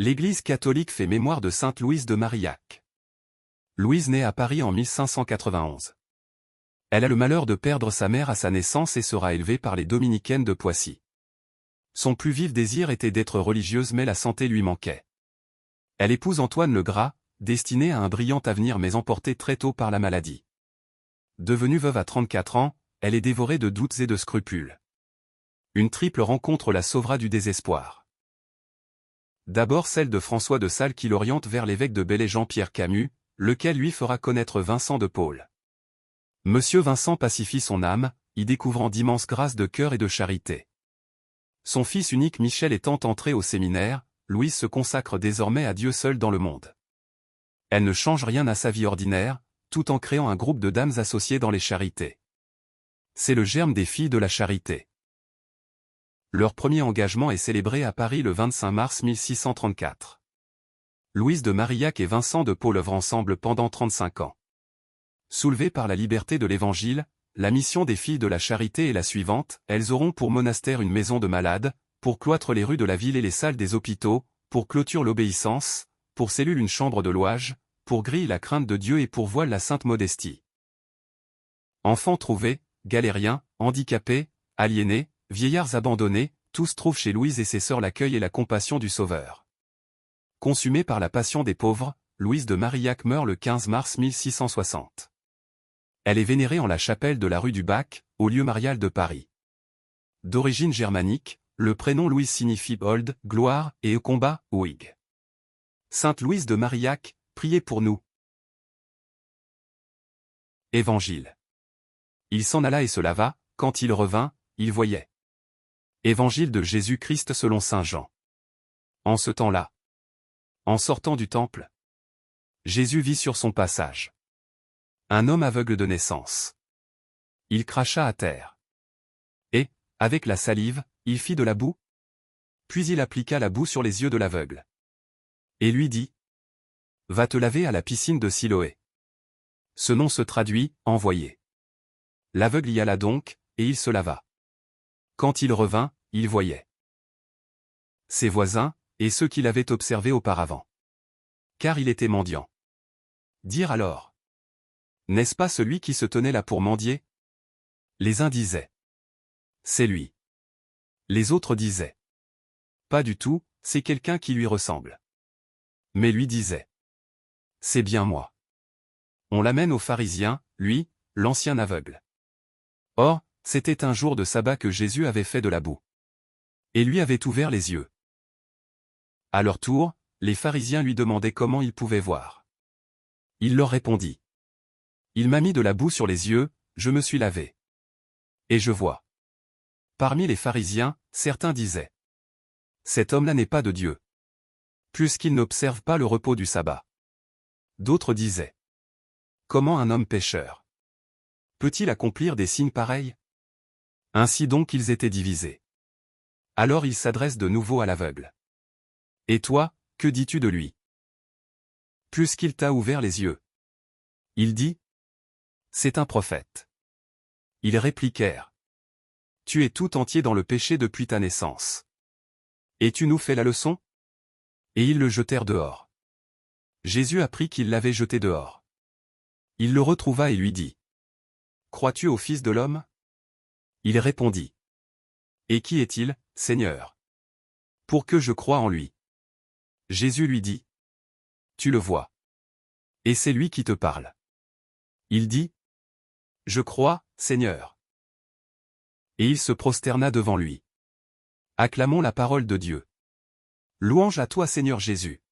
L'Église catholique fait mémoire de sainte Louise de Marillac. Louise naît à Paris en 1591. Elle a le malheur de perdre sa mère à sa naissance et sera élevée par les dominicaines de Poissy. Son plus vif désir était d'être religieuse mais la santé lui manquait. Elle épouse Antoine Le Gras, destiné à un brillant avenir mais emporté très tôt par la maladie. Devenue veuve à 34 ans, elle est dévorée de doutes et de scrupules. Une triple rencontre la sauvera du désespoir. D'abord celle de François de Sales qui l'oriente vers l'évêque de Belley Jean-Pierre Camus, lequel lui fera connaître Vincent de Paul. Monsieur Vincent pacifie son âme, y découvrant d'immenses grâces de cœur et de charité. Son fils unique Michel étant entré au séminaire, Louise se consacre désormais à Dieu seul dans le monde. Elle ne change rien à sa vie ordinaire, tout en créant un groupe de dames associées dans les charités. C'est le germe des filles de la charité. Leur premier engagement est célébré à Paris le 25 mars 1634. Louise de Marillac et Vincent de Paul œuvrent ensemble pendant 35 ans. Soulevées par la liberté de l'Évangile, la mission des filles de la charité est la suivante: elles auront pour monastère une maison de malades, pour cloître les rues de la ville et les salles des hôpitaux, pour clôture l'obéissance, pour cellule une chambre de louage, pour grille la crainte de Dieu et pour voile la sainte modestie. Enfants trouvés, galériens, handicapés, aliénés, vieillards abandonnés, tous trouvent chez Louise et ses sœurs l'accueil et la compassion du Sauveur. Consumée par la passion des pauvres, Louise de Marillac meurt le 15 mars 1660. Elle est vénérée en la chapelle de la rue du Bac, au lieu marial de Paris. D'origine germanique, le prénom Louise signifie Old, gloire, et combat, Ouig. Sainte Louise de Marillac, priez pour nous. Évangile. Il s'en alla et se lava, quand il revint, il voyait. Évangile de Jésus-Christ selon saint Jean. En ce temps-là, en sortant du temple, Jésus vit sur son passage un homme aveugle de naissance. Il cracha à terre. Et, avec la salive, il fit de la boue. Puis il appliqua la boue sur les yeux de l'aveugle. Et lui dit: Va te laver à la piscine de Siloé. Ce nom se traduit, envoyé. L'aveugle y alla donc, et il se lava. Quand il revint, il voyait. Ses voisins, et ceux qui l'avaient observé auparavant. Car il était mendiant. Dirent alors: N'est-ce pas celui qui se tenait là pour mendier? Les uns disaient: C'est lui. Les autres disaient: Pas du tout, c'est quelqu'un qui lui ressemble. Mais lui disait: C'est bien moi. On l'amène aux pharisiens, lui, l'ancien aveugle. Or, c'était un jour de sabbat que Jésus avait fait de la boue. Et lui avait ouvert les yeux. À leur tour, les pharisiens lui demandaient comment il pouvait voir. Il leur répondit: Il m'a mis de la boue sur les yeux, je me suis lavé. Et je vois. Parmi les pharisiens, certains disaient: Cet homme-là n'est pas de Dieu, puisqu'il n'observe pas le repos du sabbat. D'autres disaient: Comment un homme pécheur peut-il accomplir des signes pareils? Ainsi donc ils étaient divisés. Alors il s'adresse de nouveau à l'aveugle. Et toi, que dis-tu de lui? Puisqu'il t'a ouvert les yeux. Il dit: C'est un prophète. Ils répliquèrent: Tu es tout entier dans le péché depuis ta naissance. Et tu nous fais la leçon? Et ils le jetèrent dehors. Jésus apprit qu'il l'avait jeté dehors. Il le retrouva et lui dit: Crois-tu au Fils de l'homme? Il répondit: Et qui est-il, Seigneur? Pour que je croie en lui. Jésus lui dit: Tu le vois. Et c'est lui qui te parle. Il dit: Je crois, Seigneur. Et il se prosterna devant lui. Acclamons la parole de Dieu. Louange à toi Seigneur Jésus.